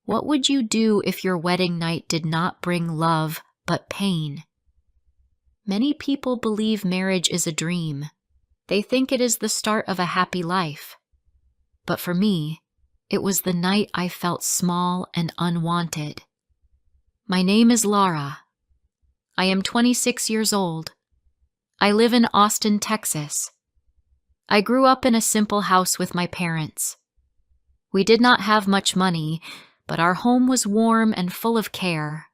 What would you do if your wedding night did not bring love, but pain? Many people believe marriage is a dream. They think it is the start of a happy life. But for me, it was the night I felt small and unwanted. My name is Laura. I am 26 years old. I live in Austin, Texas. I grew up in a simple house with my parents. We did not have much money, but our home was warm and full of care.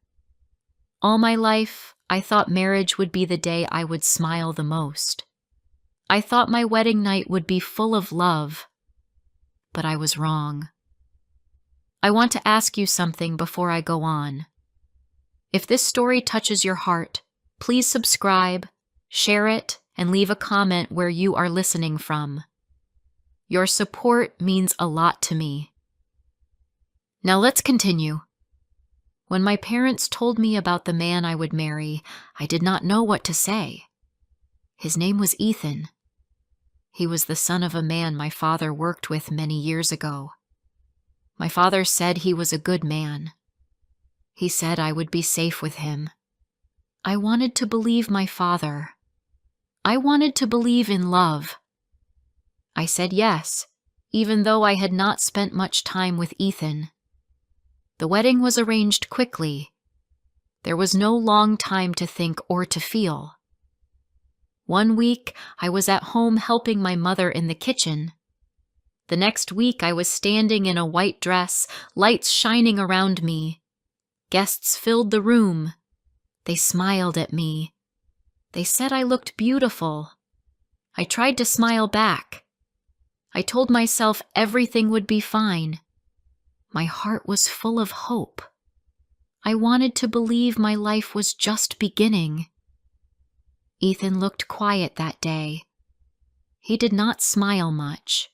All my life, I thought marriage would be the day I would smile the most. I thought my wedding night would be full of love, but I was wrong. I want to ask you something before I go on. If this story touches your heart, please subscribe, share it, and leave a comment where you are listening from. Your support means a lot to me. Now let's continue. When my parents told me about the man I would marry, I did not know what to say. His name was Ethan. He was the son of a man my father worked with many years ago. My father said he was a good man. He said I would be safe with him. I wanted to believe my father. I wanted to believe in love. I said yes, even though I had not spent much time with Ethan. The wedding was arranged quickly. There was no long time to think or to feel. One week, I was at home helping my mother in the kitchen. The next week, I was standing in a white dress, lights shining around me. Guests filled the room. They smiled at me. They said I looked beautiful. I tried to smile back. I told myself everything would be fine. My heart was full of hope. I wanted to believe my life was just beginning. Ethan looked quiet that day. He did not smile much.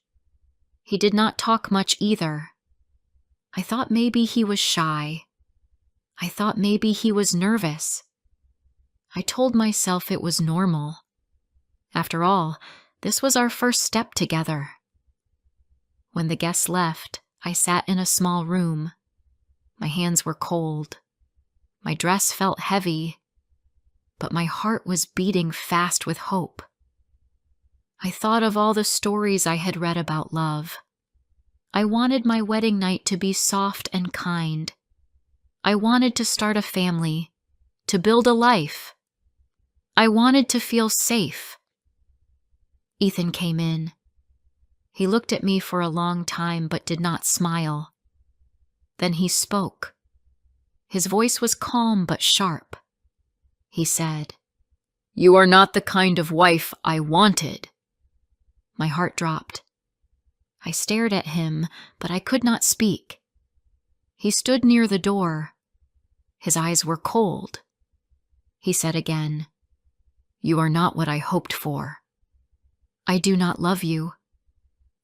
He did not talk much either. I thought maybe he was shy. I thought maybe he was nervous. I told myself it was normal. After all, this was our first step together. When the guests left, I sat in a small room. My hands were cold. My dress felt heavy, but my heart was beating fast with hope. I thought of all the stories I had read about love. I wanted my wedding night to be soft and kind. I wanted to start a family, to build a life. I wanted to feel safe. Ethan came in. He looked at me for a long time but did not smile. Then he spoke. His voice was calm but sharp. He said, "You are not the kind of wife I wanted." My heart dropped. I stared at him, but I could not speak. He stood near the door. His eyes were cold. He said again, "You are not what I hoped for. I do not love you.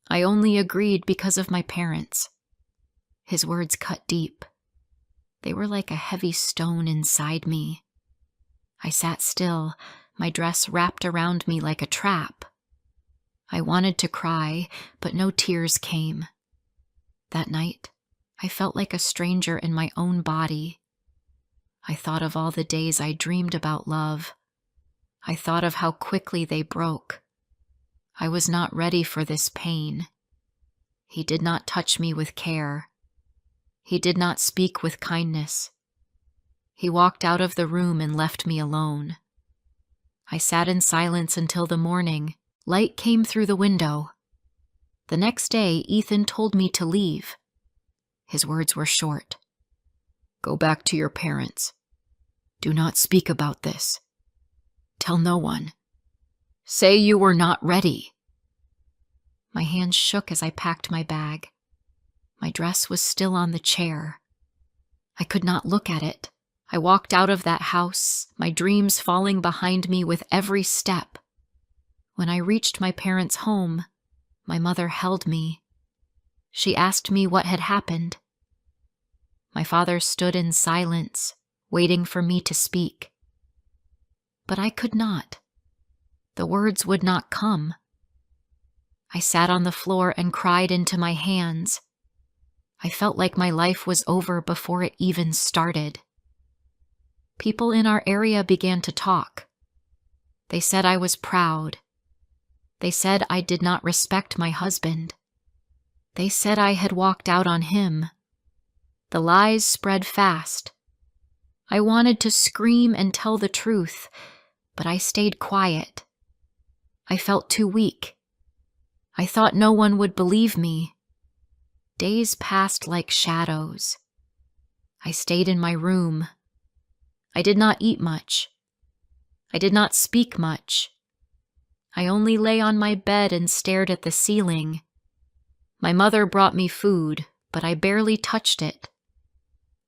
I only agreed because of my parents." His words cut deep. They were like a heavy stone inside me. I sat still, my dress wrapped around me like a trap. I wanted to cry, but no tears came. That night, I felt like a stranger in my own body. I thought of all the days I dreamed about love. I thought of how quickly they broke. I was not ready for this pain. He did not touch me with care. He did not speak with kindness. He walked out of the room and left me alone. I sat in silence until the morning. Light came through the window. The next day, Ethan told me to leave. His words were short. "Go back to your parents. Do not speak about this. Tell no one. Say you were not ready." My hands shook as I packed my bag. My dress was still on the chair. I could not look at it. I walked out of that house, my dreams falling behind me with every step. When I reached my parents' home, my mother held me. She asked me what had happened. My father stood in silence, waiting for me to speak. But I could not. The words would not come. I sat on the floor and cried into my hands. I felt like my life was over before it even started. People in our area began to talk. They said I was proud. They said I did not respect my husband. They said I had walked out on him. The lies spread fast. I wanted to scream and tell the truth, but I stayed quiet. I felt too weak. I thought no one would believe me. Days passed like shadows. I stayed in my room. I did not eat much. I did not speak much. I only lay on my bed and stared at the ceiling. My mother brought me food, but I barely touched it.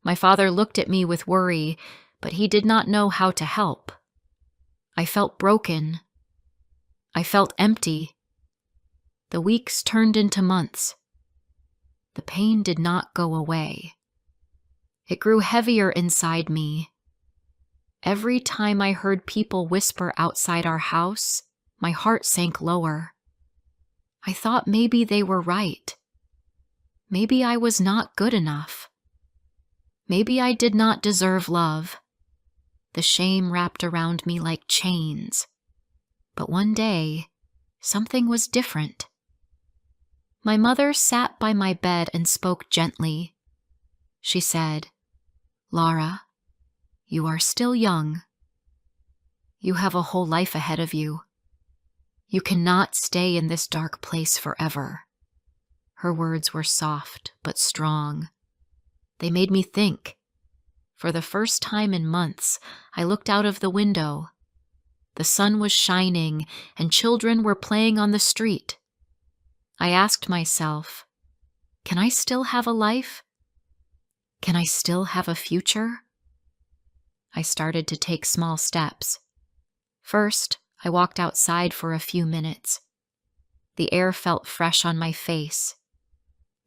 My father looked at me with worry, but he did not know how to help. I felt broken. I felt empty. The weeks turned into months. The pain did not go away. It grew heavier inside me. Every time I heard people whisper outside our house, my heart sank lower. I thought maybe they were right. Maybe I was not good enough. Maybe I did not deserve love. The shame wrapped around me like chains. But one day, something was different. My mother sat by my bed and spoke gently. She said, "Laura, you are still young. You have a whole life ahead of you. You cannot stay in this dark place forever." Her words were soft but strong. They made me think. For the first time in months, I looked out of the window. The sun was shining and children were playing on the street. I asked myself, can I still have a life? Can I still have a future? I started to take small steps. First, I walked outside for a few minutes. The air felt fresh on my face.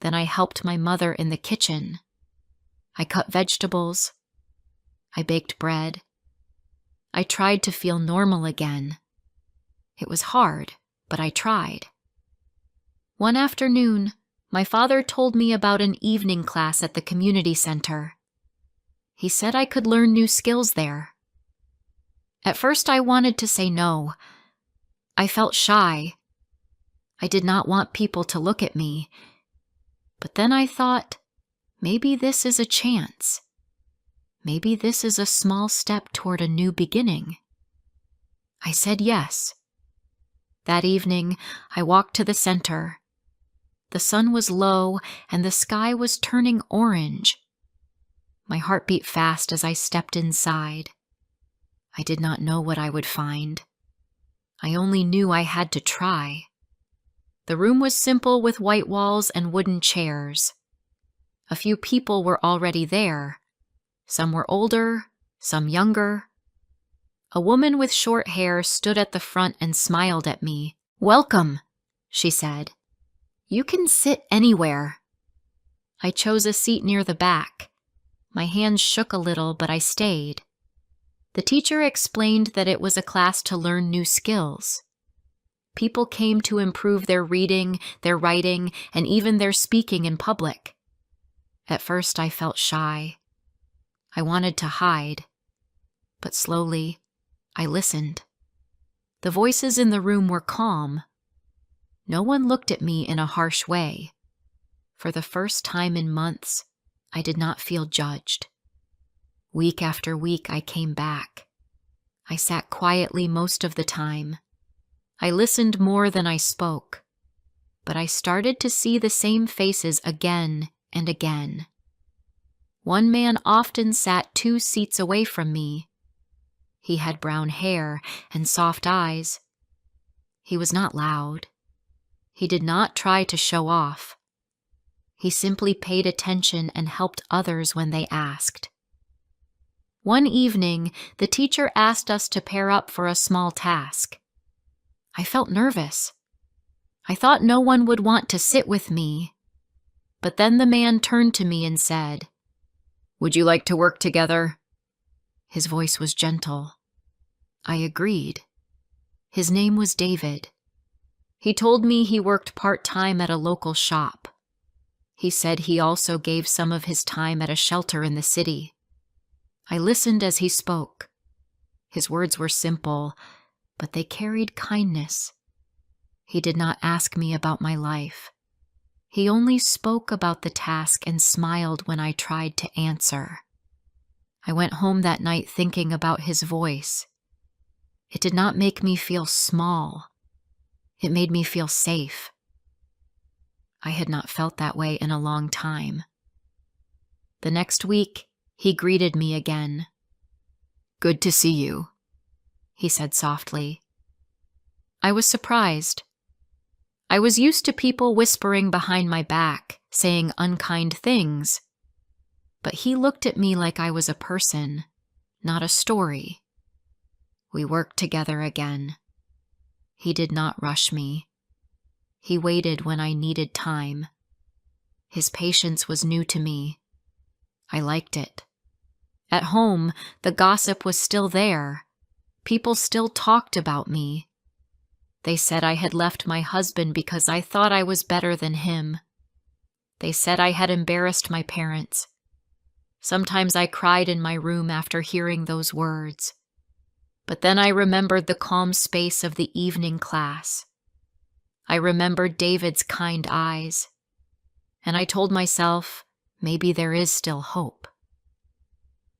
Then I helped my mother in the kitchen. I cut vegetables. I baked bread. I tried to feel normal again. It was hard, but I tried. One afternoon, my father told me about an evening class at the community center. He said I could learn new skills there. At first, I wanted to say no. I felt shy. I did not want people to look at me. But then I thought, maybe this is a chance. Maybe this is a small step toward a new beginning. I said yes. That evening, I walked to the center. The sun was low and the sky was turning orange. My heart beat fast as I stepped inside. I did not know what I would find. I only knew I had to try. The room was simple with white walls and wooden chairs. A few people were already there. Some were older, some younger. A woman with short hair stood at the front and smiled at me. "Welcome," she said. "You can sit anywhere." I chose a seat near the back. My hands shook a little, but I stayed. The teacher explained that it was a class to learn new skills. People came to improve their reading, their writing, and even their speaking in public. At first, I felt shy. I wanted to hide. But slowly, I listened. The voices in the room were calm. No one looked at me in a harsh way. For the first time in months, I did not feel judged. Week after week, I came back. I sat quietly most of the time. I listened more than I spoke. But I started to see the same faces again and again. One man often sat 2 seats away from me. He had brown hair and soft eyes. He was not loud. He did not try to show off. He simply paid attention and helped others when they asked. One evening, the teacher asked us to pair up for a small task. I felt nervous. I thought no one would want to sit with me. But then the man turned to me and said, "Would you like to work together?" His voice was gentle. I agreed. His name was David. He told me he worked part-time at a local shop. He said he also gave some of his time at a shelter in the city. I listened as he spoke. His words were simple, but they carried kindness. He did not ask me about my life. He only spoke about the task and smiled when I tried to answer. I went home that night thinking about his voice. It did not make me feel small. It made me feel safe. I had not felt that way in a long time. The next week, he greeted me again. "Good to see you," he said softly. I was surprised. I was used to people whispering behind my back, saying unkind things. But he looked at me like I was a person, not a story. We worked together again. He did not rush me. He waited when I needed time. His patience was new to me. I liked it. At home, the gossip was still there. People still talked about me. They said I had left my husband because I thought I was better than him. They said I had embarrassed my parents. Sometimes I cried in my room after hearing those words. But then I remembered the calm space of the evening class. I remembered David's kind eyes. And I told myself, maybe there is still hope.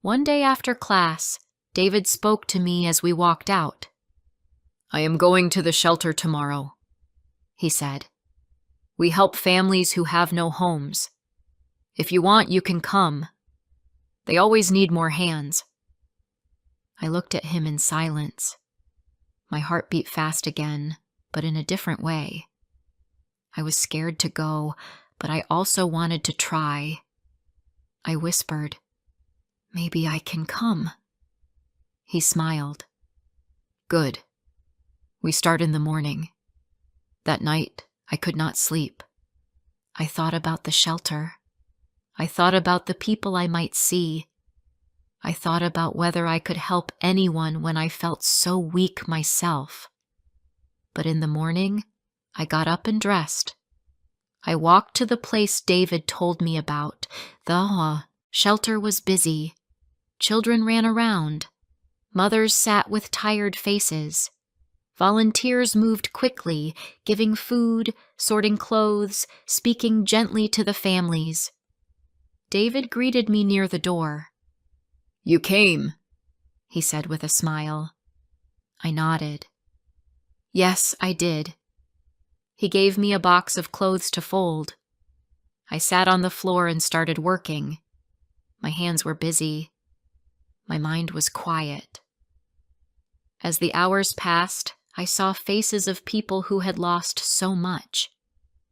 One day after class, David spoke to me as we walked out. "I am going to the shelter tomorrow," he said. "We help families who have no homes. If you want, you can come. They always need more hands." I looked at him in silence. My heart beat fast again, but in a different way. I was scared to go, but I also wanted to try. I whispered, "Maybe I can come." He smiled. "Good. We start in the morning." That night, I could not sleep. I thought about the shelter. I thought about the people I might see. I thought about whether I could help anyone when I felt so weak myself. But in the morning, I got up and dressed. I walked to the place David told me about. The shelter was busy. Children ran around. Mothers sat with tired faces. Volunteers moved quickly, giving food, sorting clothes, speaking gently to the families. David greeted me near the door. "You came," he said with a smile. I nodded. Yes, I did. He gave me a box of clothes to fold. I sat on the floor and started working. My hands were busy. My mind was quiet. As the hours passed, I saw faces of people who had lost so much.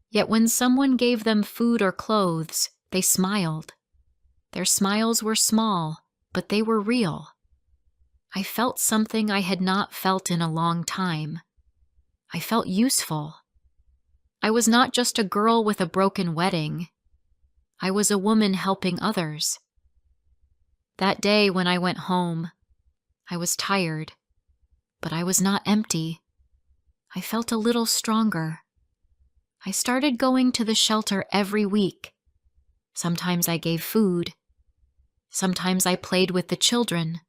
Yet when someone gave them food or clothes, they smiled. Their smiles were small, but they were real. I felt something I had not felt in a long time. I felt useful. I was not just a girl with a broken wedding. I was a woman helping others. That day when I went home, I was tired, but I was not empty. I felt a little stronger. I started going to the shelter every week. Sometimes I gave food. Sometimes I played with the children.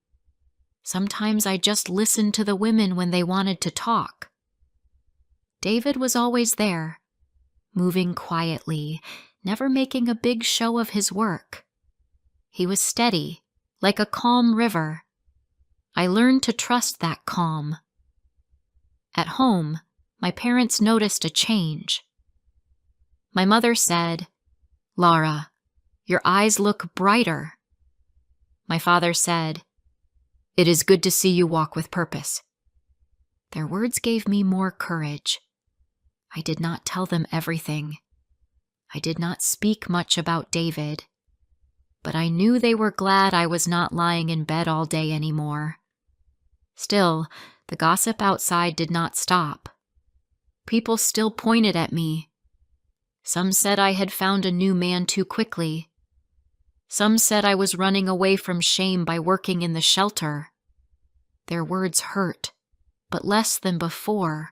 Sometimes I just listened to the women when they wanted to talk. David was always there, moving quietly, never making a big show of his work. He was steady, like a calm river. I learned to trust that calm. At home, my parents noticed a change. My mother said, "Laura, your eyes look brighter." My father said, "It is good to see you walk with purpose." Their words gave me more courage. I did not tell them everything. I did not speak much about David. But I knew they were glad I was not lying in bed all day anymore. Still, the gossip outside did not stop. People still pointed at me. Some said I had found a new man too quickly. Some said I was running away from shame by working in the shelter. Their words hurt, but less than before.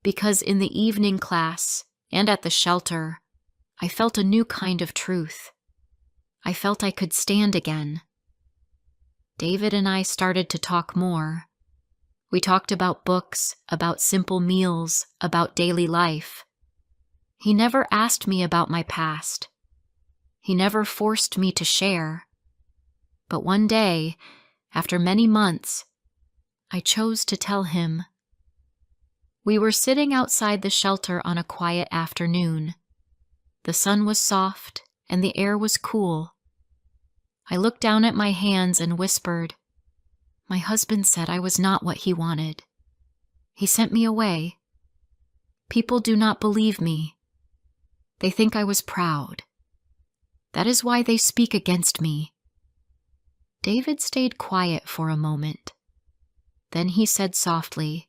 Because in the evening class and at the shelter, I felt a new kind of truth. I felt I could stand again. David and I started to talk more. We talked about books, about simple meals, about daily life. He never asked me about my past. He never forced me to share. But one day, after many months, I chose to tell him. We were sitting outside the shelter on a quiet afternoon. The sun was soft and the air was cool. I looked down at my hands and whispered, "My husband said I was not what he wanted. He sent me away. People do not believe me. They think I was proud. That is why they speak against me." David stayed quiet for a moment. Then he said softly,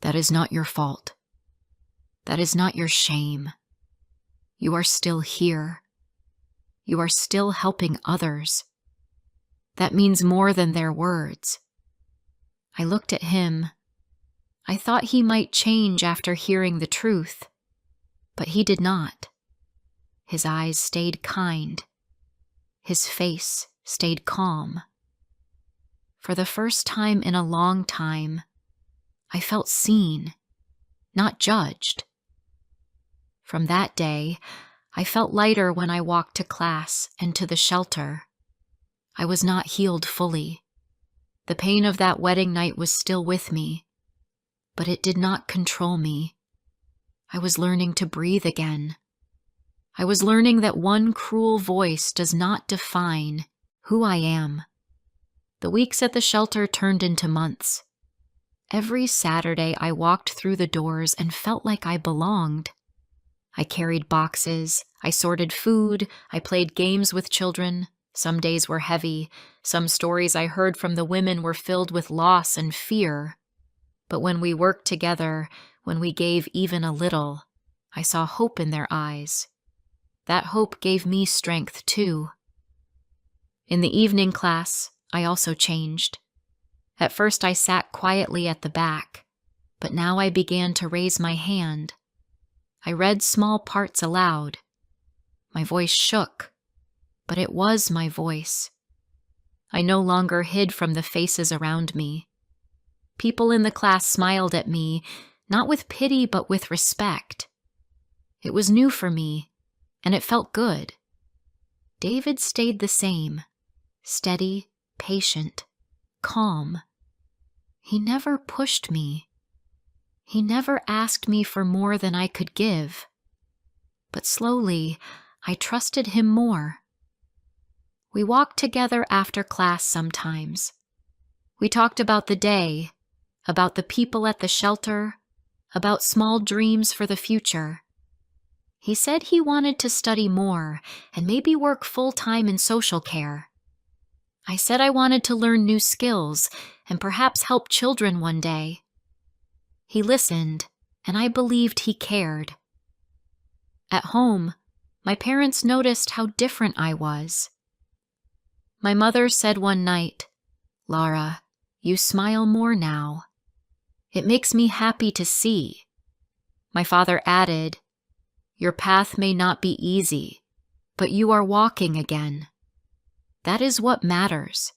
"That is not your fault. That is not your shame. You are still here. You are still helping others. That means more than their words." I looked at him. I thought he might change after hearing the truth, but he did not. His eyes stayed kind. His face stayed calm. For the first time in a long time, I felt seen, not judged. From that day, I felt lighter when I walked to class and to the shelter. I was not healed fully. The pain of that wedding night was still with me, but it did not control me. I was learning to breathe again. I was learning that one cruel voice does not define who I am. The weeks at the shelter turned into months. Every Saturday I walked through the doors and felt like I belonged. I carried boxes, I sorted food, I played games with children. Some days were heavy. Some stories I heard from the women were filled with loss and fear. But when we worked together, when we gave even a little, I saw hope in their eyes. That hope gave me strength too. In the evening class, I also changed. At first I sat quietly at the back, but now I began to raise my hand. I read small parts aloud. My voice shook, but it was my voice. I no longer hid from the faces around me. People in the class smiled at me, not with pity but with respect. It was new for me, and it felt good. David stayed the same, steady, patient, calm. He never pushed me. He never asked me for more than I could give. But slowly, I trusted him more. We walked together after class sometimes. We talked about the day, about the people at the shelter, about small dreams for the future. He said he wanted to study more and maybe work full-time in social care. I said I wanted to learn new skills and perhaps help children one day. He listened, and I believed he cared. At home, my parents noticed how different I was. My mother said one night, "Lara, you smile more now. It makes me happy to see." My father added, "Your path may not be easy, but you are walking again." That is what matters.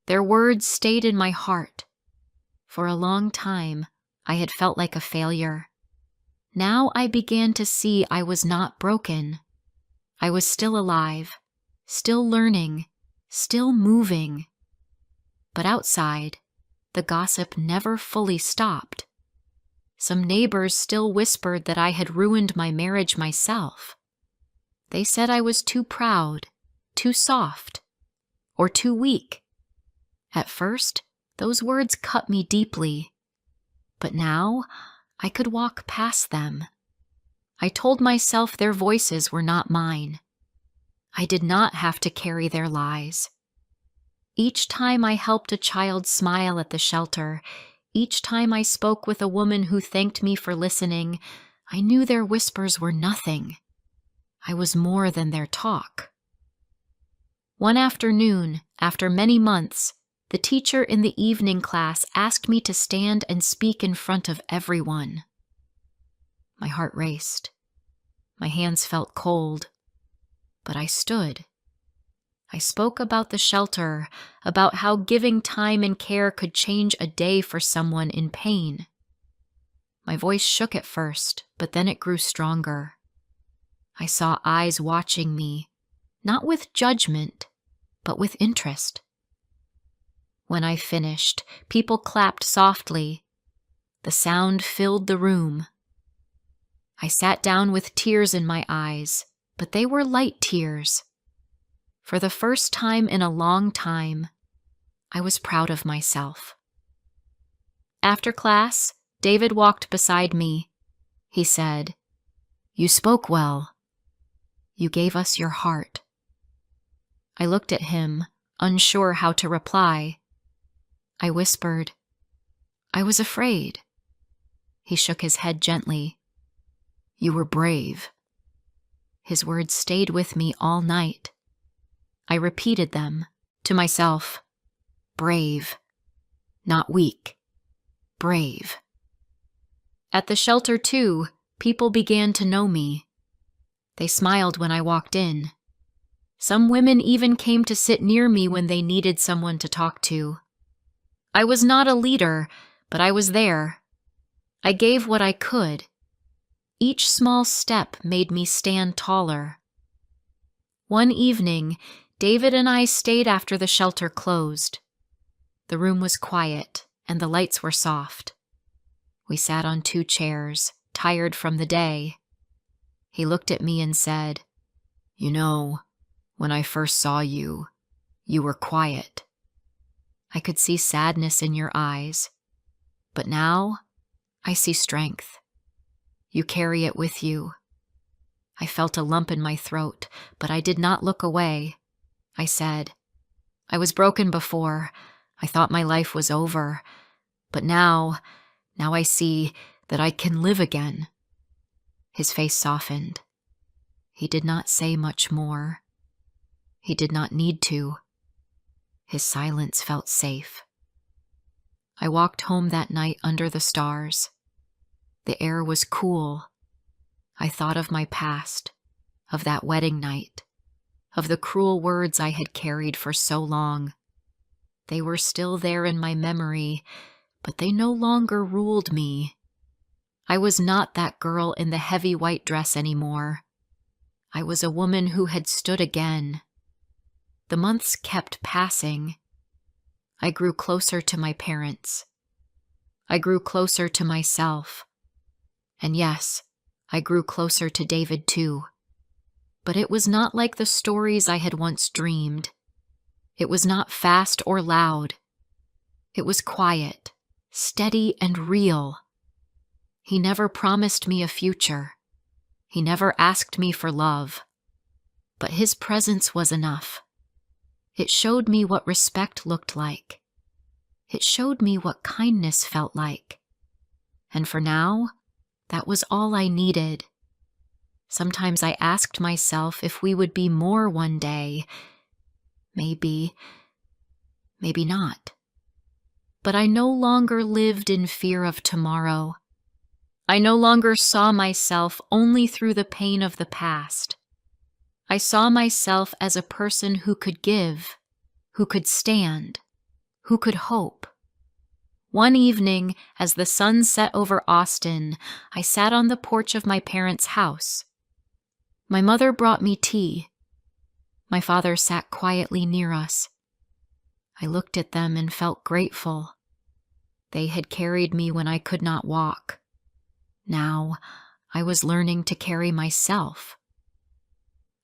Their words stayed in my heart. For a long time, I had felt like a failure. Now I began to see I was not broken. I was still alive, still learning, still moving. But outside, the gossip never fully stopped. Some neighbors still whispered that I had ruined my marriage myself. They said I was too proud, too soft, or too weak. At first, those words cut me deeply. But now, I could walk past them. I told myself their voices were not mine. I did not have to carry their lies. Each time I helped a child smile at the shelter, each time I spoke with a woman who thanked me for listening, I knew their whispers were nothing. I was more than their talk. One afternoon, after many months, the teacher in the evening class asked me to stand and speak in front of everyone. My heart raced. My hands felt cold, but I stood. I spoke about the shelter, about how giving time and care could change a day for someone in pain. My voice shook at first, but then it grew stronger. I saw eyes watching me, not with judgment, but with interest. When I finished, people clapped softly. The sound filled the room. I sat down with tears in my eyes, but they were light tears. For the first time in a long time, I was proud of myself. After class, David walked beside me. He said, "You spoke well. You gave us your heart." I looked at him, unsure how to reply. I whispered, "I was afraid." He shook his head gently. "You were brave." His words stayed with me all night. I repeated them to myself. Brave, not weak. Brave. At the shelter, too, people began to know me. They smiled when I walked in. Some women even came to sit near me when they needed someone to talk to. I was not a leader, but I was there. I gave what I could. Each small step made me stand taller. One evening, David and I stayed after the shelter closed. The room was quiet, and the lights were soft. We sat on 2 chairs, tired from the day. He looked at me and said, "You know, when I first saw you, you were quiet. I could see sadness in your eyes, but now I see strength. You carry it with you." I felt a lump in my throat, but I did not look away. I said, "I was broken before. I thought my life was over. But now I see that I can live again." His face softened. He did not say much more. He did not need to. His silence felt safe. I walked home that night under the stars. The air was cool. I thought of my past, of that wedding night, of the cruel words I had carried for so long. They were still there in my memory, but they no longer ruled me. I was not that girl in the heavy white dress anymore. I was a woman who had stood again. The months kept passing. I grew closer to my parents. I grew closer to myself. And yes, I grew closer to David too. But it was not like the stories I had once dreamed. It was not fast or loud. It was quiet, steady, and real. He never promised me a future. He never asked me for love. But his presence was enough. It showed me what respect looked like. It showed me what kindness felt like. And for now, that was all I needed. Sometimes I asked myself if we would be more one day. Maybe not. But I no longer lived in fear of tomorrow. I no longer saw myself only through the pain of the past. I saw myself as a person who could give, who could stand, who could hope. One evening, as the sun set over Austin, I sat on the porch of my parents' house. My mother brought me tea. My father sat quietly near us. I looked at them and felt grateful. They had carried me when I could not walk. Now, I was learning to carry myself.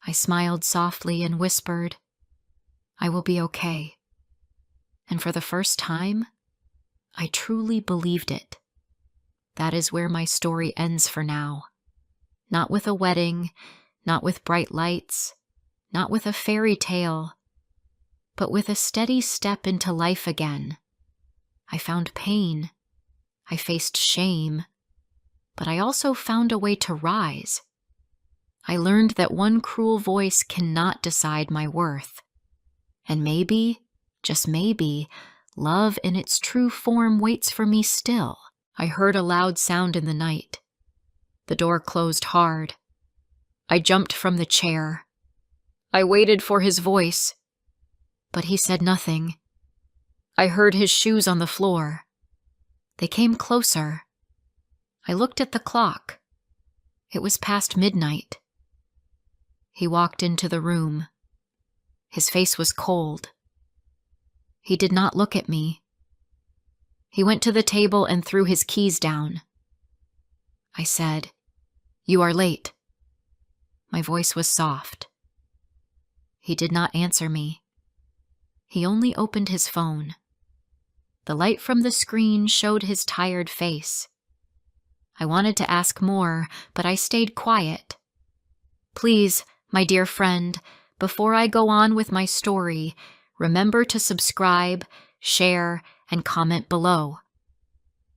I smiled softly and whispered, "I will be okay." And for the first time, I truly believed it. That is where my story ends for now. Not with a wedding, not with bright lights, not with a fairy tale, but with a steady step into life again. I found pain. I faced shame. But I also found a way to rise. I learned that one cruel voice cannot decide my worth. And maybe, just maybe, love in its true form waits for me still. I heard a loud sound in the night. The door closed hard. I jumped from the chair. I waited for his voice, but he said nothing. I heard his shoes on the floor. They came closer. I looked at the clock. It was past midnight. He walked into the room. His face was cold. He did not look at me. He went to the table and threw his keys down. I said, "You are late." My voice was soft. He did not answer me. He only opened his phone. The light from the screen showed his tired face. I wanted to ask more, but I stayed quiet. "Please, my dear friend, before I go on with my story, remember to subscribe, share, and comment below.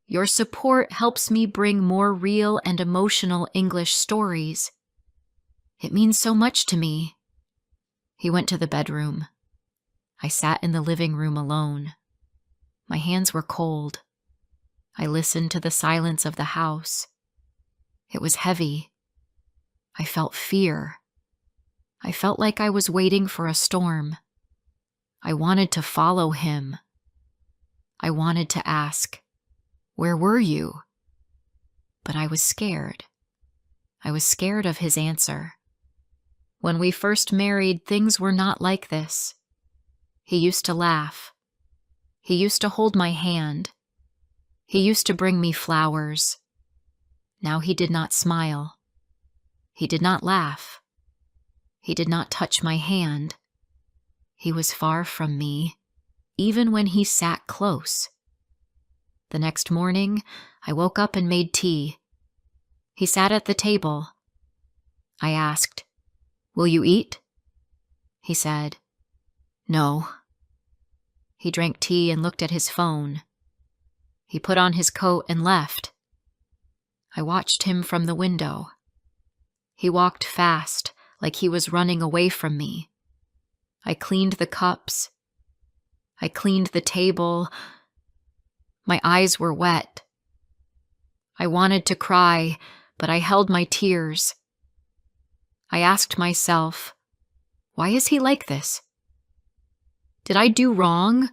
Your support helps me bring more real and emotional English stories. It means so much to me." He went to the bedroom. I sat in the living room alone. My hands were cold. I listened to the silence of the house. It was heavy. I felt fear. I felt like I was waiting for a storm. I wanted to follow him. I wanted to ask, "Where were you?" But I was scared. I was scared of his answer. When we first married, things were not like this. He used to laugh. He used to hold my hand. He used to bring me flowers. Now he did not smile. He did not laugh. He did not touch my hand. He was far from me, even when he sat close. The next morning, I woke up and made tea. He sat at the table. I asked, "Will you eat?" He said, "No." He drank tea and looked at his phone. He put on his coat and left. I watched him from the window. He walked fast, like he was running away from me. I cleaned the cups. I cleaned the table. My eyes were wet. I wanted to cry, but I held my tears. I asked myself, why is he like this? Did I do wrong?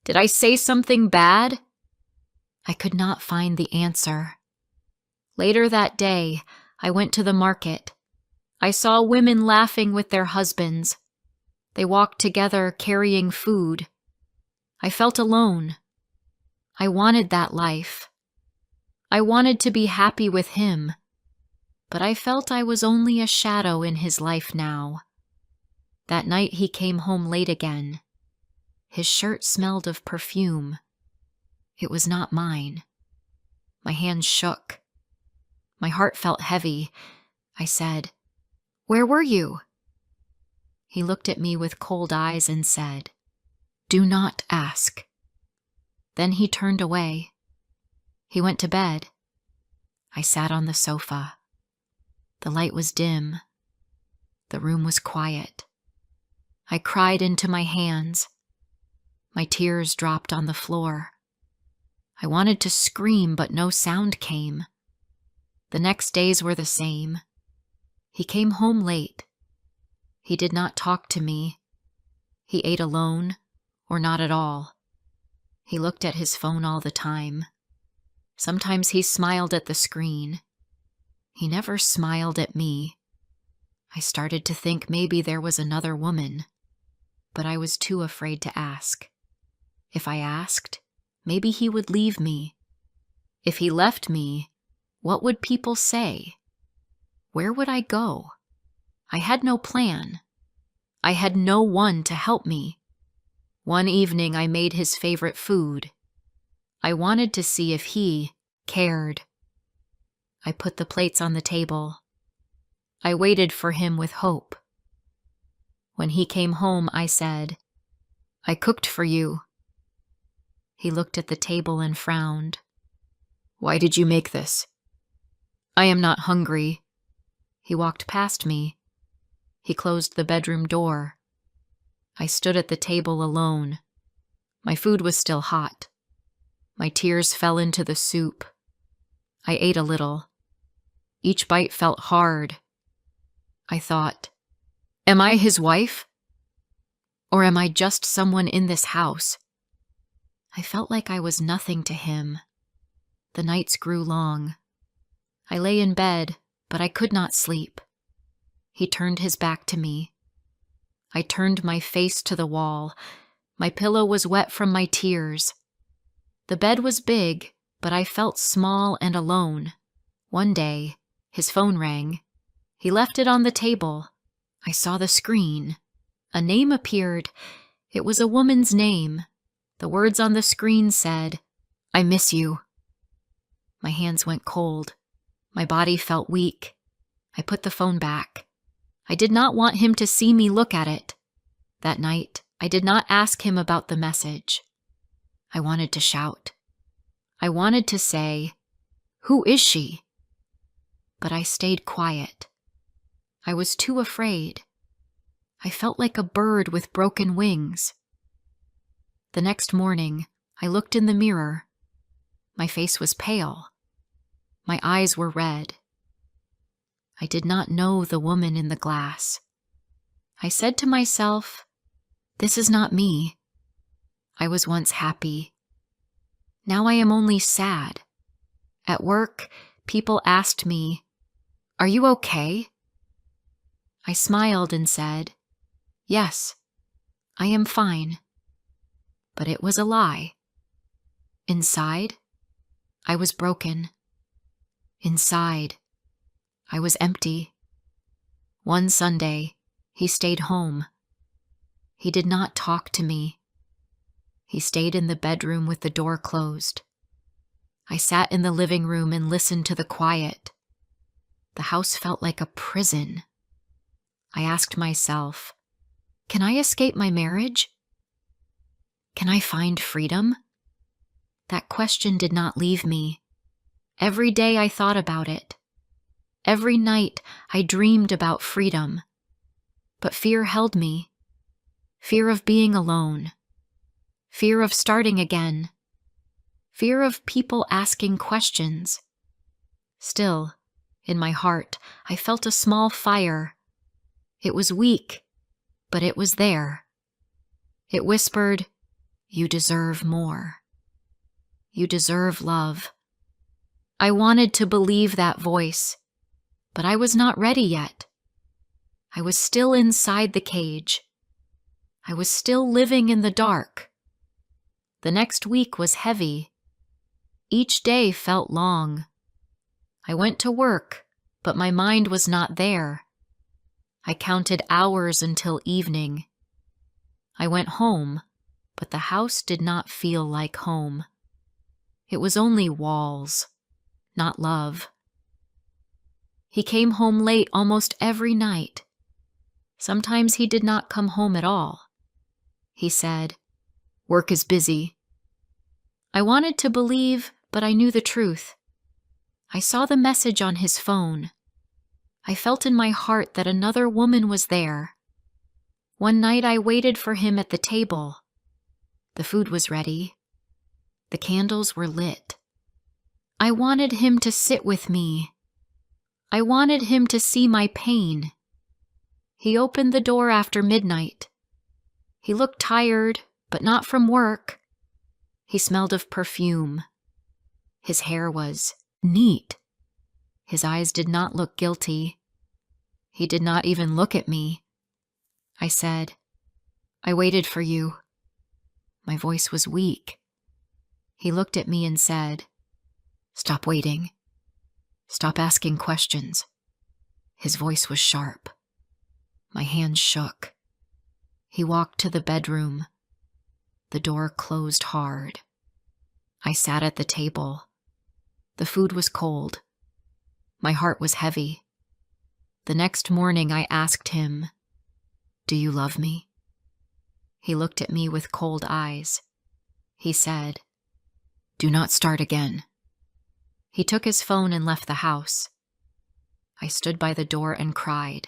Did I say something bad? I could not find the answer. Later that day, I went to the market. I saw women laughing with their husbands. They walked together carrying food. I felt alone. I wanted that life. I wanted to be happy with him, but I felt I was only a shadow in his life now. That night he came home late again. His shirt smelled of perfume. It was not mine. My hands shook. My heart felt heavy. I said, "Where were you?" He looked at me with cold eyes and said, "Do not ask." Then he turned away. He went to bed. I sat on the sofa. The light was dim. The room was quiet. I cried into my hands. My tears dropped on the floor. I wanted to scream, but no sound came. The next days were the same. He came home late. He did not talk to me. He ate alone, or not at all. He looked at his phone all the time. Sometimes he smiled at the screen. He never smiled at me. I started to think maybe there was another woman, but I was too afraid to ask. If I asked, maybe he would leave me. If he left me, what would people say? Where would I go? I had no plan. I had no one to help me. One evening I made his favorite food. I wanted to see if he cared. I put the plates on the table. I waited for him with hope. When he came home, I said, "I cooked for you." He looked at the table and frowned. "Why did you make this?" "I am not hungry." He walked past me. He closed the bedroom door. I stood at the table alone. My food was still hot. My tears fell into the soup. I ate a little. Each bite felt hard. I thought, am I his wife? Or am I just someone in this house? I felt like I was nothing to him. The nights grew long. I lay in bed, but I could not sleep. He turned his back to me. I turned my face to the wall. My pillow was wet from my tears. The bed was big, but I felt small and alone. One day, his phone rang. He left it on the table. I saw the screen. A name appeared. It was a woman's name. The words on the screen said, "I miss you." My hands went cold. My body felt weak. I put the phone back. I did not want him to see me look at it. That night, I did not ask him about the message. I wanted to shout. I wanted to say, "Who is she?" But I stayed quiet. I was too afraid. I felt like a bird with broken wings. The next morning, I looked in the mirror. My face was pale. My eyes were red. I did not know the woman in the glass. I said to myself, "This is not me. I was once happy. Now I am only sad." At work, people asked me, "Are you okay?" I smiled and said, "Yes, I am fine." But it was a lie. Inside, I was broken. Inside, I was empty. One Sunday, he stayed home. He did not talk to me. He stayed in the bedroom with the door closed. I sat in the living room and listened to the quiet. The house felt like a prison. I asked myself, can I escape my marriage? Can I find freedom? That question did not leave me. Every day I thought about it. Every night I dreamed about freedom. But fear held me. Fear of being alone. Fear of starting again. Fear of people asking questions. Still, in my heart, I felt a small fire. It was weak, but it was there. It whispered, "You deserve more. You deserve love." I wanted to believe that voice, but I was not ready yet. I was still inside the cage. I was still living in the dark. The next week was heavy. Each day felt long. I went to work, but my mind was not there. I counted hours until evening. I went home, but the house did not feel like home. It was only walls, not love. He came home late almost every night. Sometimes he did not come home at all. He said, "Work is busy." I wanted to believe, but I knew the truth. I saw the message on his phone. I felt in my heart that another woman was there. One night I waited for him at the table. The food was ready. The candles were lit. I wanted him to sit with me. I wanted him to see my pain. He opened the door after midnight. He looked tired, but not from work. He smelled of perfume. His hair was neat. His eyes did not look guilty. He did not even look at me. I said, "I waited for you." My voice was weak. He looked at me and said, "Stop waiting. Stop asking questions." His voice was sharp. My hands shook. He walked to the bedroom. The door closed hard. I sat at the table. The food was cold. My heart was heavy. The next morning I asked him, "Do you love me?" He looked at me with cold eyes. He said, "Do not start again." He took his phone and left the house. I stood by the door and cried.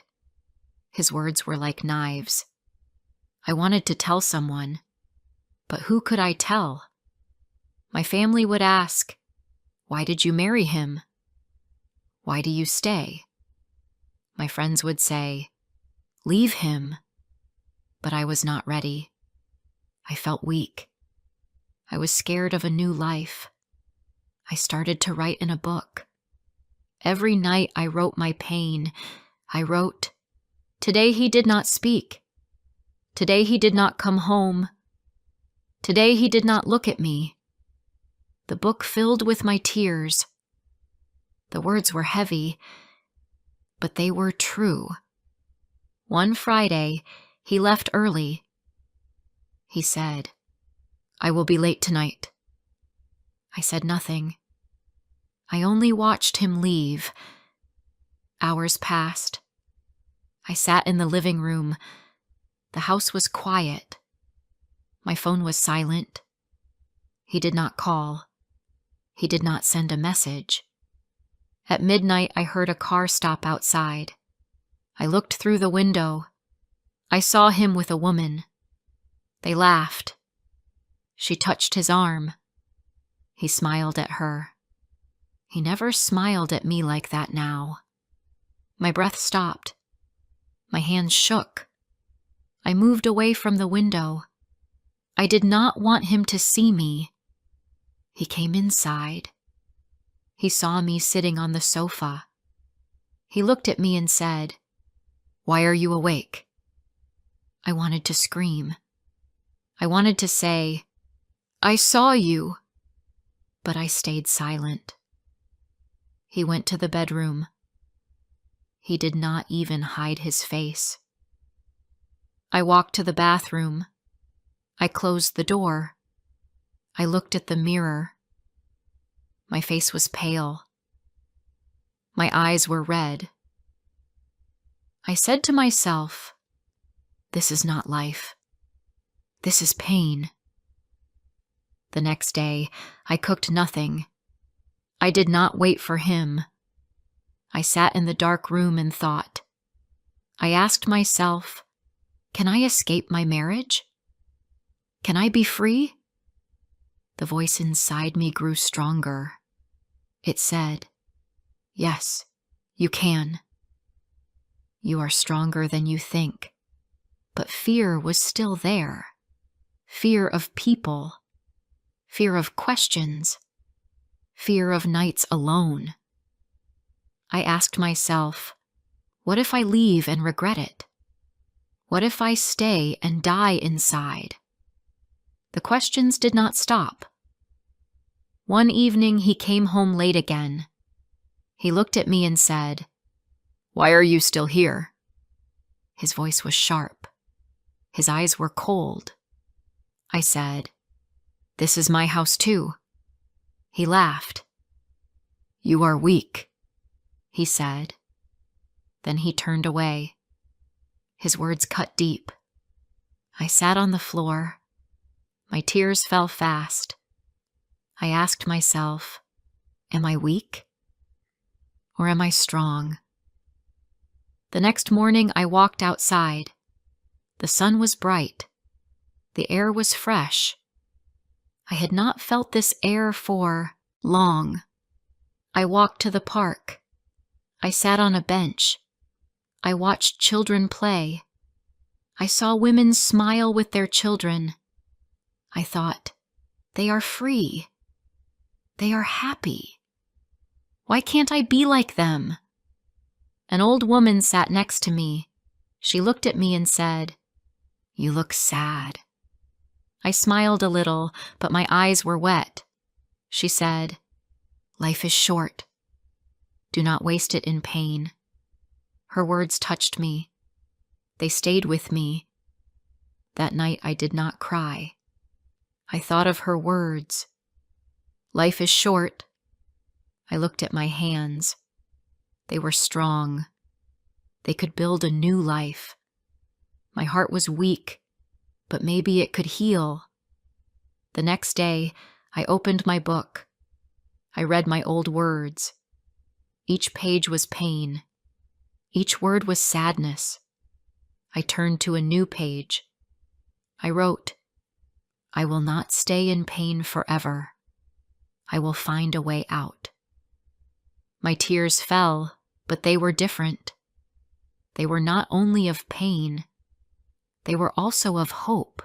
His words were like knives. I wanted to tell someone, but who could I tell? My family would ask, "Why did you marry him? Why do you stay?" My friends would say, "Leave him." But I was not ready. I felt weak. I was scared of a new life. I started to write in a book. Every night I wrote my pain. I wrote, "Today he did not speak. Today he did not come home. Today he did not look at me." The book filled with my tears. The words were heavy, but they were true. One Friday, he left early. He said, "I will be late tonight." I said nothing. I only watched him leave. Hours passed. I sat in the living room. The house was quiet. My phone was silent. He did not call. He did not send a message. At midnight, I heard a car stop outside. I looked through the window. I saw him with a woman. They laughed. She touched his arm. He smiled at her. He never smiled at me like that now. My breath stopped. My hands shook. I moved away from the window. I did not want him to see me. He came inside. He saw me sitting on the sofa. He looked at me and said, "Why are you awake?" I wanted to scream. I wanted to say, "I saw you," but I stayed silent. He went to the bedroom. He did not even hide his face. I walked to the bathroom. I closed the door. I looked at the mirror. My face was pale. My eyes were red. I said to myself, "This is not life. This is pain." The next day, I cooked nothing. I did not wait for him. I sat in the dark room and thought. I asked myself, can I escape my marriage? Can I be free? The voice inside me grew stronger. It said, "Yes, you can. You are stronger than you think." But fear was still there. Fear of people. Fear of questions. Fear of nights alone. I asked myself, what if I leave and regret it? What if I stay and die inside? The questions did not stop. One evening he came home late again. He looked at me and said, "Why are you still here?" His voice was sharp. His eyes were cold. I said, "This is my house too." He laughed. "You are weak," he said. Then he turned away. His words cut deep. I sat on the floor. My tears fell fast. I asked myself, am I weak? Or am I strong? The next morning I walked outside. The sun was bright. The air was fresh. I had not felt this air for long. I walked to the park. I sat on a bench. I watched children play. I saw women smile with their children. I thought, they are free. They are happy. Why can't I be like them? An old woman sat next to me. She looked at me and said, "You look sad." I smiled a little, but my eyes were wet. She said, "Life is short. Do not waste it in pain." Her words touched me. They stayed with me. That night I did not cry. I thought of her words. Life is short. I looked at my hands. They were strong. They could build a new life. My heart was weak, but maybe it could heal. The next day, I opened my book. I read my old words. Each page was pain. Each word was sadness. I turned to a new page. I wrote, "I will not stay in pain forever. I will find a way out." My tears fell, but they were different. They were not only of pain, they were also of hope.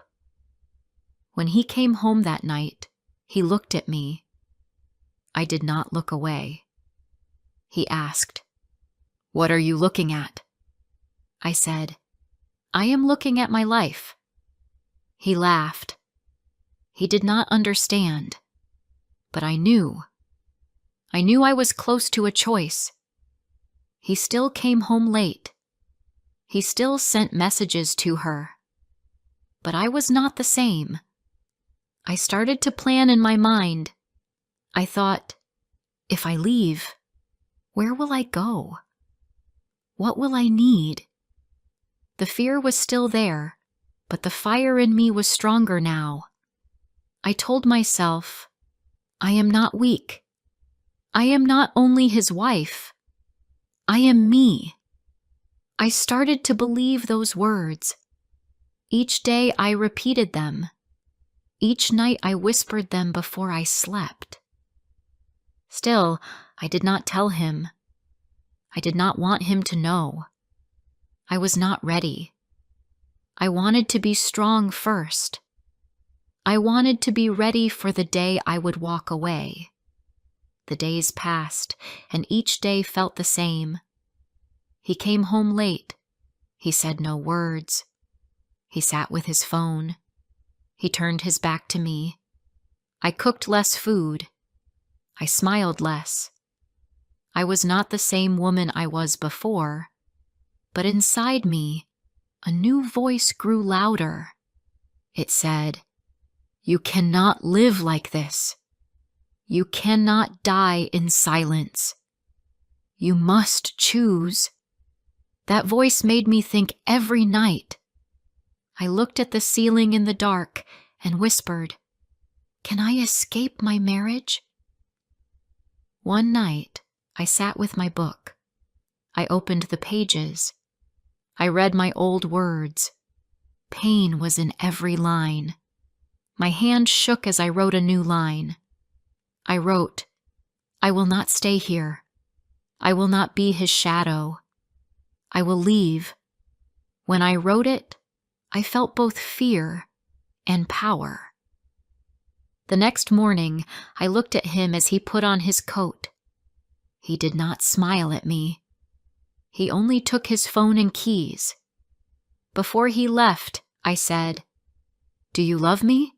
When he came home that night, he looked at me. I did not look away. He asked, "What are you looking at?" I said, "I am looking at my life." He laughed. He did not understand, but I knew. I knew I was close to a choice. He still came home late. He still sent messages to her. But I was not the same. I started to plan in my mind. I thought, if I leave, where will I go? What will I need? The fear was still there, but the fire in me was stronger now. I told myself, I am not weak. I am not only his wife. I am me. I started to believe those words. Each day I repeated them. Each night I whispered them before I slept. Still, I did not tell him. I did not want him to know. I was not ready. I wanted to be strong first. I wanted to be ready for the day I would walk away. The days passed, and each day felt the same. He came home late. He said no words. He sat with his phone. He turned his back to me. I cooked less food. I smiled less. I was not the same woman I was before, but inside me, a new voice grew louder. It said, "You cannot live like this. You cannot die in silence. You must choose." That voice made me think every night. I looked at the ceiling in the dark and whispered, "Can I escape my marriage?" One night, I sat with my book. I opened the pages. I read my old words. Pain was in every line. My hand shook as I wrote a new line. I wrote, "I will not stay here. I will not be his shadow. I will leave." When I wrote it, I felt both fear and power. The next morning, I looked at him as he put on his coat. He did not smile at me. He only took his phone and keys. Before he left, I said, "Do you love me?"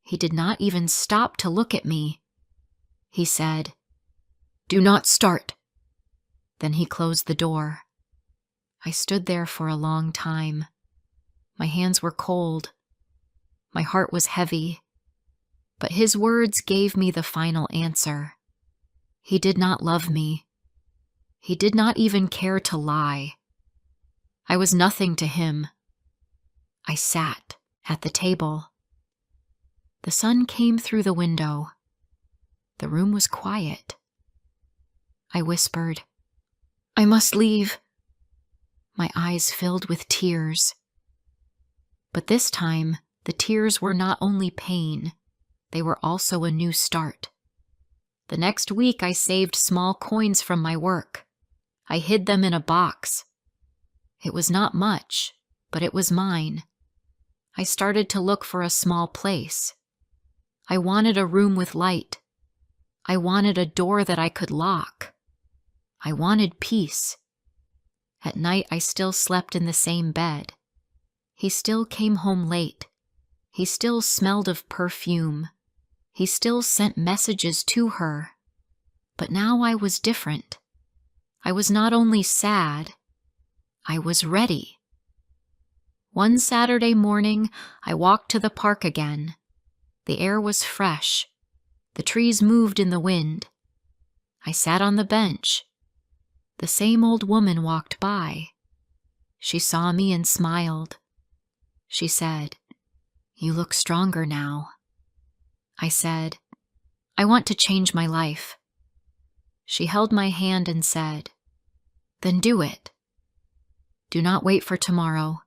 He did not even stop to look at me. He said, "Do not start." Then he closed the door. I stood there for a long time. My hands were cold. My heart was heavy. But his words gave me the final answer. He did not love me. He did not even care to lie. I was nothing to him. I sat at the table. The sun came through the window. The room was quiet. I whispered, "I must leave." My eyes filled with tears. But this time, the tears were not only pain, they were also a new start. The next week, I saved small coins from my work. I hid them in a box. It was not much, but it was mine. I started to look for a small place. I wanted a room with light. I wanted a door that I could lock. I wanted peace. At night, I still slept in the same bed. He still came home late. He still smelled of perfume. He still sent messages to her. But now I was different. I was not only sad, I was ready. One Saturday morning, I walked to the park again. The air was fresh. The trees moved in the wind. I sat on the bench. The same old woman walked by. She saw me and smiled. She said, "You look stronger now." I said, "I want to change my life." She held my hand and said, "Then do it. Do not wait for tomorrow.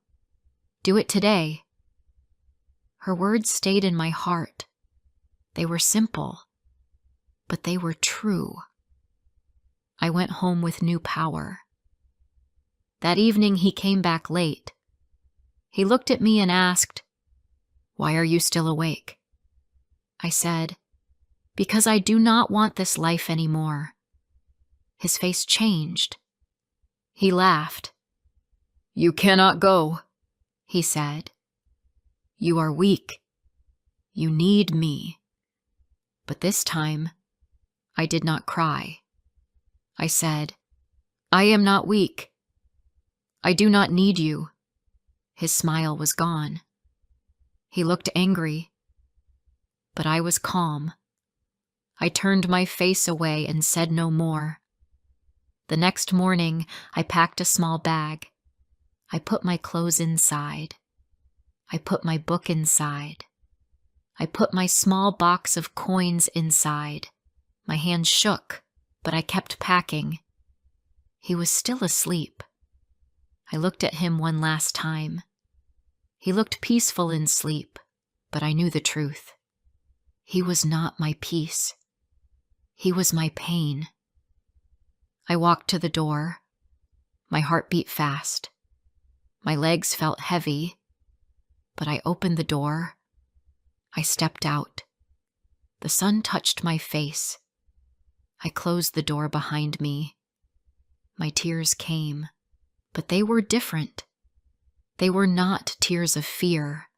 Do it today." Her words stayed in my heart. They were simple, but they were true. I went home with new power. That evening he came back late. He looked at me and asked, "Why are you still awake?" I said, "Because I do not want this life anymore." His face changed. He laughed. "You cannot go," he said. "You are weak. You need me." But this time, I did not cry. I said, "I am not weak. I do not need you." His smile was gone. He looked angry, but I was calm. I turned my face away and said no more. The next morning, I packed a small bag. I put my clothes inside. I put my book inside. I put my small box of coins inside. My hands shook, but I kept packing. He was still asleep. I looked at him one last time. He looked peaceful in sleep, but I knew the truth. He was not my peace. He was my pain. I walked to the door. My heart beat fast. My legs felt heavy, but I opened the door. I stepped out. The sun touched my face. I closed the door behind me. My tears came, but they were different. They were not tears of fear.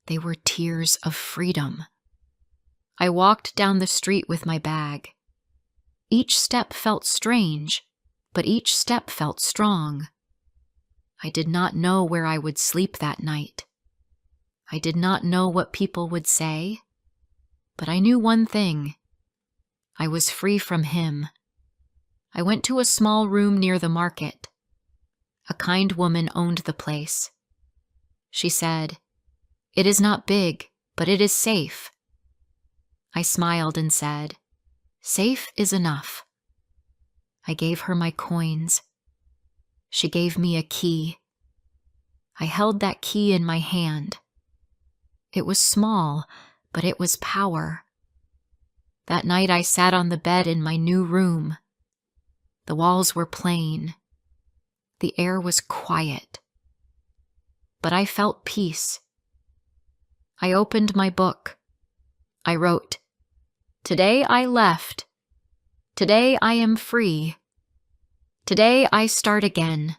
They were tears of freedom. I walked down the street with my bag. Each step felt strange, but each step felt strong. I did not know where I would sleep that night. I did not know what people would say, but I knew one thing. I was free from him. I went to a small room near the market. A kind woman owned the place. She said, "It is not big, but it is safe." I smiled and said, "Safe is enough." I gave her my coins. She gave me a key. I held that key in my hand. It was small, but it was power. That night I sat on the bed in my new room. The walls were plain. The air was quiet. But I felt peace. I opened my book. I wrote, "Today I left. Today I am free. Today I start again."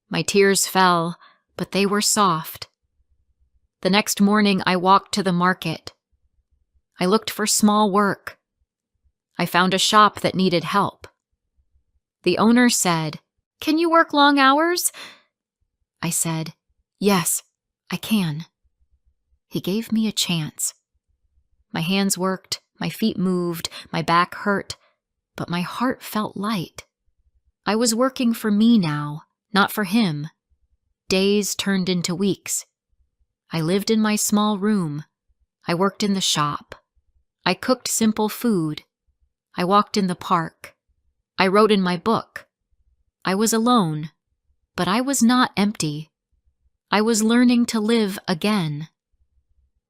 My tears fell, but they were soft. The next morning I walked to the market. I looked for small work. I found a shop that needed help. The owner said, "Can you work long hours?" I said, "Yes, I can." He gave me a chance. My hands worked, my feet moved, my back hurt, but my heart felt light. I was working for me now, not for him. Days turned into weeks. I lived in my small room. I worked in the shop. I cooked simple food. I walked in the park. I wrote in my book. I was alone, but I was not empty. I was learning to live again.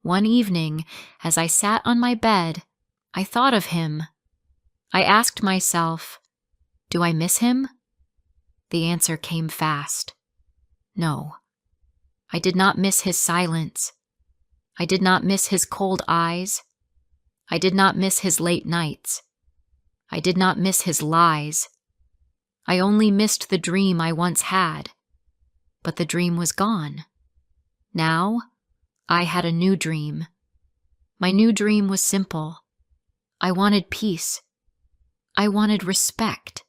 One evening, as I sat on my bed, I thought of him. I asked myself, do I miss him? The answer came fast. No. I did not miss his silence. I did not miss his cold eyes. I did not miss his late nights. I did not miss his lies. I only missed the dream I once had. But the dream was gone. Now, I had a new dream. My new dream was simple. I wanted peace. I wanted respect.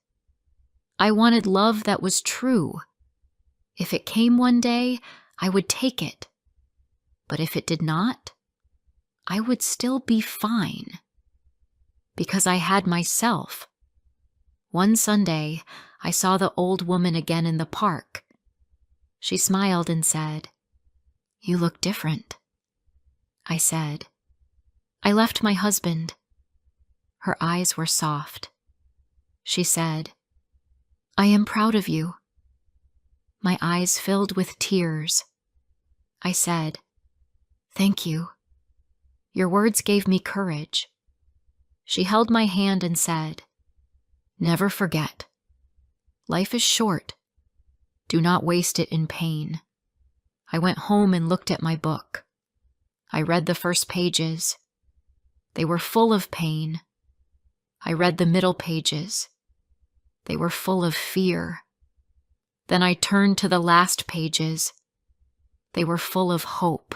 I wanted love that was true. If it came one day, I would take it. But if it did not, I would still be fine. Because I had myself. One Sunday, I saw the old woman again in the park. She smiled and said, "You look different." I said, "I left my husband." Her eyes were soft. She said, "I am proud of you." My eyes filled with tears. I said, "Thank you. Your words gave me courage." She held my hand and said, "Never forget. Life is short. Do not waste it in pain. I went home and looked at my book. I read the first pages. They were full of pain. I read the middle pages. They were full of fear. Then I turned to the last pages. They were full of hope.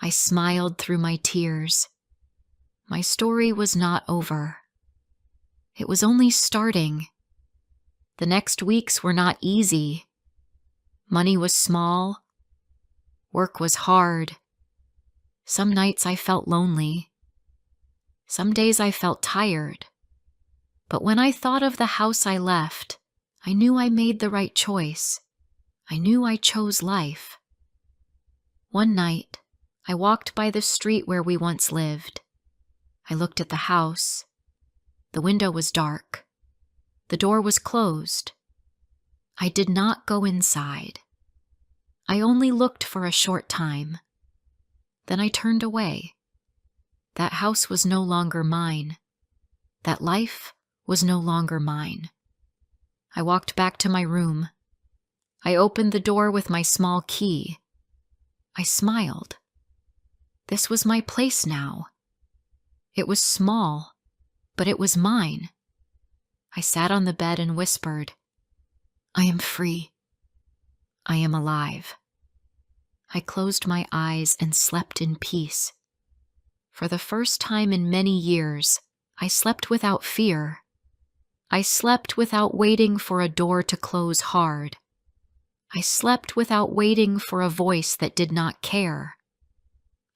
I smiled through my tears. My story was not over. It was only starting. The next weeks were not easy. Money was small. Work was hard. Some nights I felt lonely. Some days I felt tired. But when I thought of the house I left, I knew I made the right choice. I knew I chose life. One night, I walked by the street where we once lived. I looked at the house. The window was dark. The door was closed. I did not go inside. I only looked for a short time. Then I turned away. That house was no longer mine. That life was no longer mine. I walked back to my room. I opened the door with my small key. I smiled. This was my place now. It was small, but it was mine. I sat on the bed and whispered, I am free. I am alive. I closed my eyes and slept in peace. For the first time in many years, I slept without fear. I slept without waiting for a door to close hard. I slept without waiting for a voice that did not care.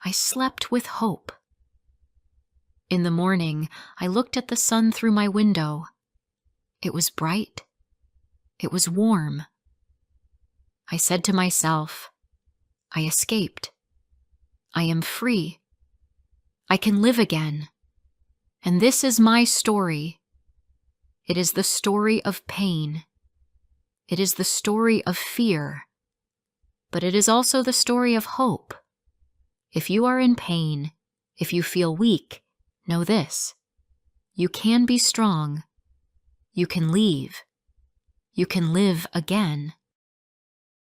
I slept with hope. In the morning, I looked at the sun through my window. It was bright. It was warm. I said to myself, I escaped. I am free. I can live again. And this is my story. It is the story of pain. It is the story of fear. But it is also the story of hope. If you are in pain, if you feel weak, know this. You can be strong. You can leave. You can live again.